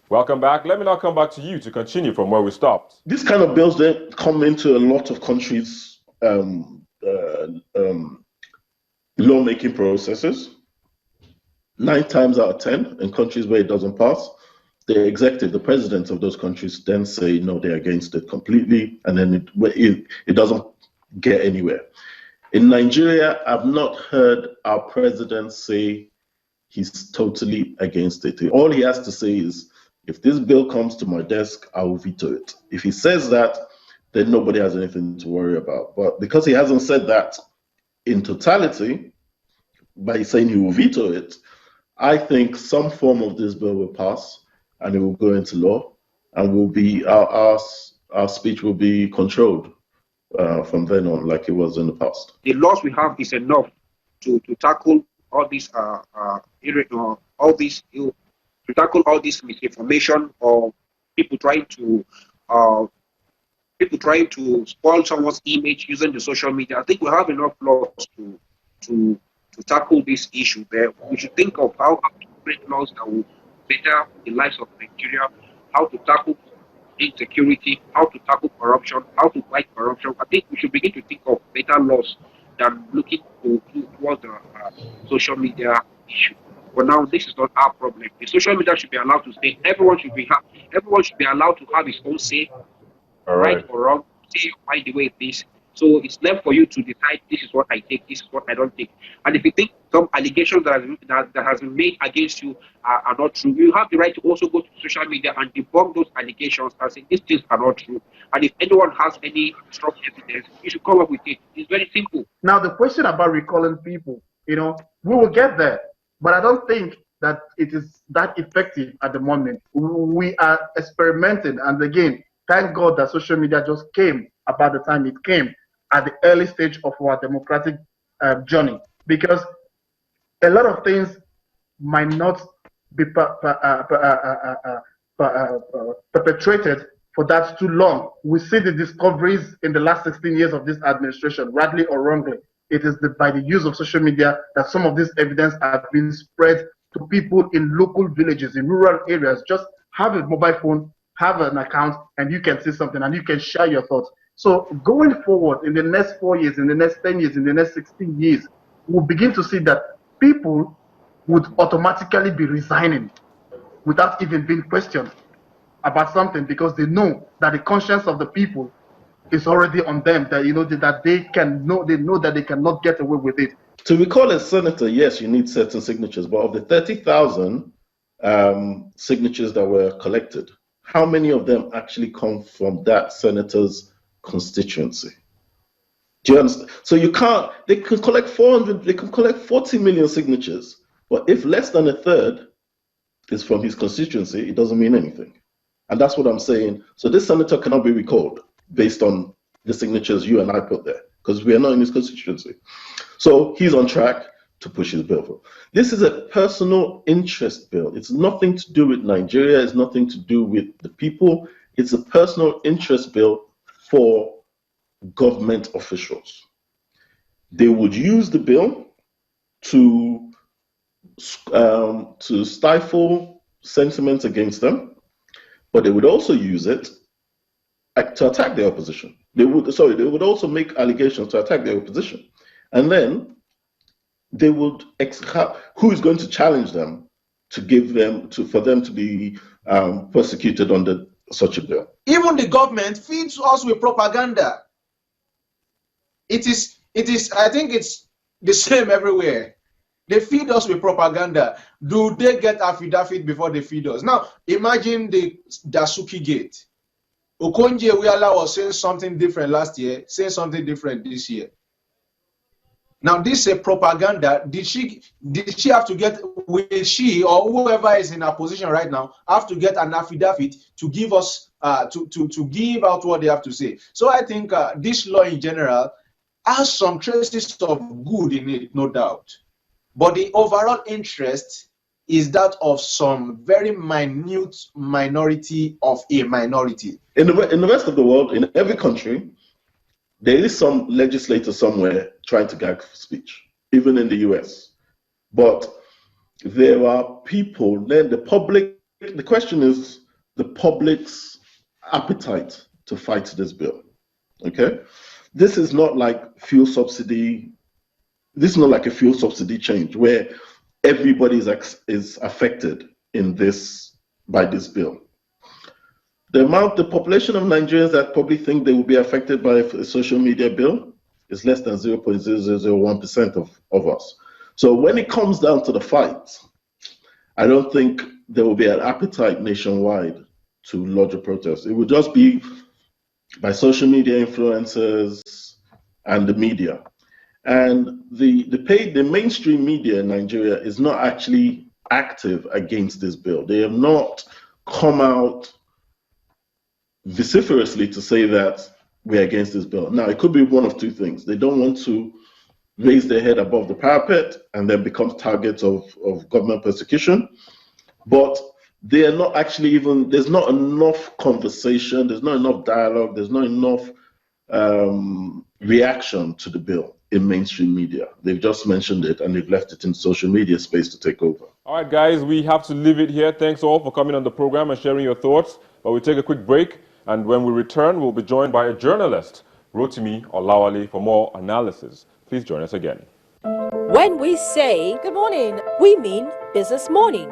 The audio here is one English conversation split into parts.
Welcome back. Let me now come back to you to continue from where we stopped. These kind of bills then come into a lot of countries' lawmaking processes. 9 times out of 10, in countries where it doesn't pass, the executive, the presidents of those countries then say no, they're against it completely, and then it doesn't get anywhere. In Nigeria, I've not heard our president say he's totally against it. All he has to say is, if this bill comes to my desk, I will veto it. If he says that, then nobody has anything to worry about. But because he hasn't said that in totality, by saying he will veto it, I think some form of this bill will pass and it will go into law, and will be our speech will be controlled from then on, like it was in the past. The laws we have is enough to tackle all these to tackle all this misinformation, or people trying to spoil someone's image using the social media. I think we have enough laws to tackle this issue. There, we should think of how to create laws that will better the lives of Nigeria, how to tackle insecurity, how to tackle corruption, how to fight corruption. I think we should begin to think of better laws than looking towards the social media issue. But now this is not our problem. The social media should be allowed to stay. Everyone should be allowed to have his own say, right or wrong, say why the way it is. So it's left for you to decide, this is what I take, this is what I don't take. And if you think some allegations that has been made against you are not true, you have the right to also go to social media and debunk those allegations and say these things are not true. And if anyone has any strong evidence, you should come up with it. It's very simple. Now, the question about recalling people, we will get there, but I don't think that it is that effective at the moment. We are experimenting, and again, thank God that social media just came about the time it came, at the early stage of our democratic journey, because a lot of things might not be perpetrated for that too long. We see the discoveries in the last 16 years of this administration, rightly or wrongly. It is by the use of social media that some of this evidence have been spread to people in local villages, in rural areas. Just have a mobile phone, have an account, and you can see something and you can share your thoughts. So going forward in the next 4 years, in the next 10 years, in the next 16 years, we'll begin to see that people would automatically be resigning without even being questioned about something, because they know that the conscience of the people is already on them, that that they know that they cannot get away with it. To recall a senator, yes, you need certain signatures, but of the 30,000 signatures that were collected, how many of them actually come from that senator's constituency? Do you understand? So they can collect 400, they can collect 40 million signatures, but if less than a third is from his constituency, it doesn't mean anything. And that's what I'm saying. So this senator cannot be recalled based on the signatures you and I put there, because we are not in his constituency. So he's on track to push his bill through. This is a personal interest bill. It's nothing to do with Nigeria. It's nothing to do with the people. It's a personal interest bill for government officials. They would use the bill to stifle sentiments against them, but they would also use it to attack the opposition. They would also make allegations to attack the opposition, and then they would who is going to challenge them for them to be persecuted under such a bill. Even the government feeds us with propaganda. It is I think it's the same everywhere. They feed us with propaganda. Do they get affidavit before they feed us? Now imagine the Dasuki Gate. Okonje Iweala was saying something different last year, saying something different this year. Now this is a propaganda. Did she have to get, will she or whoever is in her position right now have to get an affidavit to give us to give out what they have to say? So I think this law in general has some traces of good in it, no doubt. But the overall interest is that of some very minute minority of a minority. In the rest of the world, in every country, there is some legislator somewhere trying to gag speech, even in the US. But there are people, then the public the question is the public's appetite to fight this bill. Okay, this is not like fuel subsidy. This is not like a fuel subsidy change where everybody is affected in this by this bill. The population of Nigerians that probably think they will be affected by a social media bill is less than 0.0001% of us. So when it comes down to the fight, I don't think there will be an appetite nationwide to lodge a protest. It will just be by social media influencers and the media. And the mainstream media in Nigeria is not actually active against this bill. They have not come out vociferously to say that we're against this bill. Now, it could be one of two things. They don't want to raise their head above the parapet and then become targets of government persecution, but they are not actually even, there's not enough conversation, there's not enough dialogue, there's not enough reaction to the bill in mainstream media. They've just mentioned it and they've left it in social media space to take over. All right, guys, we have to leave it here. Thanks all for coming on the program and sharing your thoughts. But we'll take a quick break, and when we return, we'll be joined by a journalist, Rotimi Olawale, for more analysis. Please join us again. When we say good morning, we mean business morning.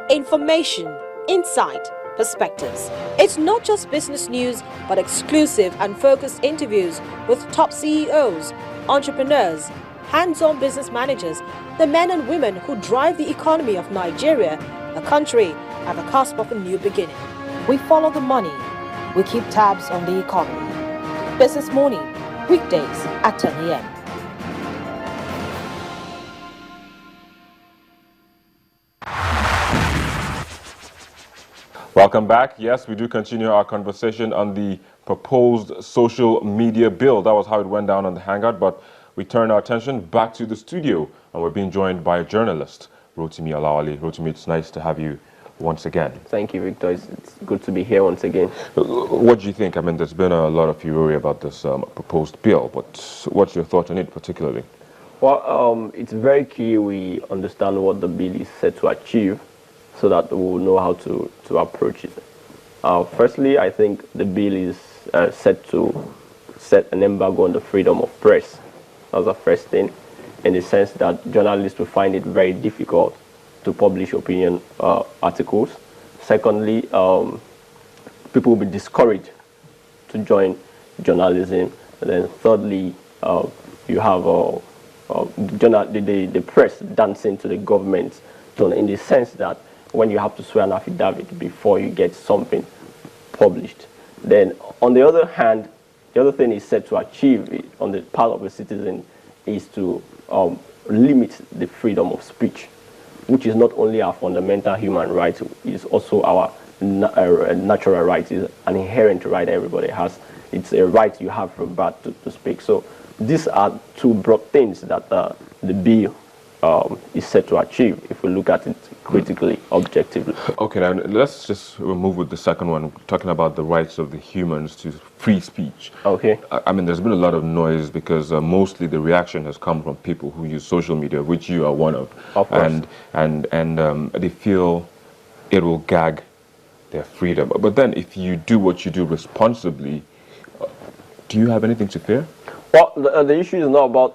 Information, insight, perspectives. It's not just business news, but exclusive and focused interviews with top CEOs, entrepreneurs, hands-on business managers, the men and women who drive the economy of Nigeria, a country at the cusp of a new beginning. We follow the money. We keep tabs on the economy. Business Morning, weekdays at 10 a.m. Welcome back. Yes, we do continue our conversation on the proposed social media bill. That was how it went down on the Hangout, but we turn our attention back to the studio, and we're being joined by a journalist, Rotimi Olawale. Rotimi, it's nice to have you once again. Thank you, Victor. It's good to be here once again. What do you think? I mean, there's been a lot of furore about this proposed bill, but what's your thought on it particularly? Well, it's very key we understand what the bill is set to achieve so that we'll know how to approach it. Firstly, I think the bill is set to set an embargo on the freedom of press. That's the first thing, in the sense that journalists will find it very difficult to publish opinion articles. Secondly, people will be discouraged to join journalism. And then thirdly, you have the press dancing to the government, so in the sense that when you have to swear an affidavit before you get something published. Then on the other hand, the other thing is set to achieve on the part of the citizen is to limit the freedom of speech, which is not only our fundamental human right, it is also our natural right. It's an inherent right everybody has. It's a right you have from birth to speak. So these are two broad things that the bill is set to achieve if we look at it critically, objectively. Okay, now let's just move with the second one, talking about the rights of the humans to free speech. Okay. I mean, there's been a lot of noise because mostly the reaction has come from people who use social media, which you are one of. Of course. And they feel it will gag their freedom. But then if you do what you do responsibly, do you have anything to fear? Well, the issue is not about,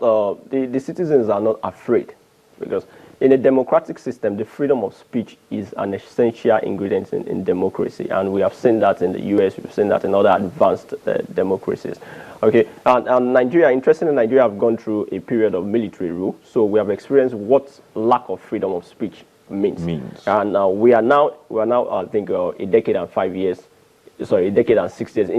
the citizens are not afraid, because in a democratic system, the freedom of speech is an essential ingredient in democracy, and we have seen that in the US, we've seen that in other advanced democracies. Okay, and Nigeria, interestingly, Nigeria have gone through a period of military rule, so we have experienced what lack of freedom of speech means. And we are now, I think, a decade and 6 years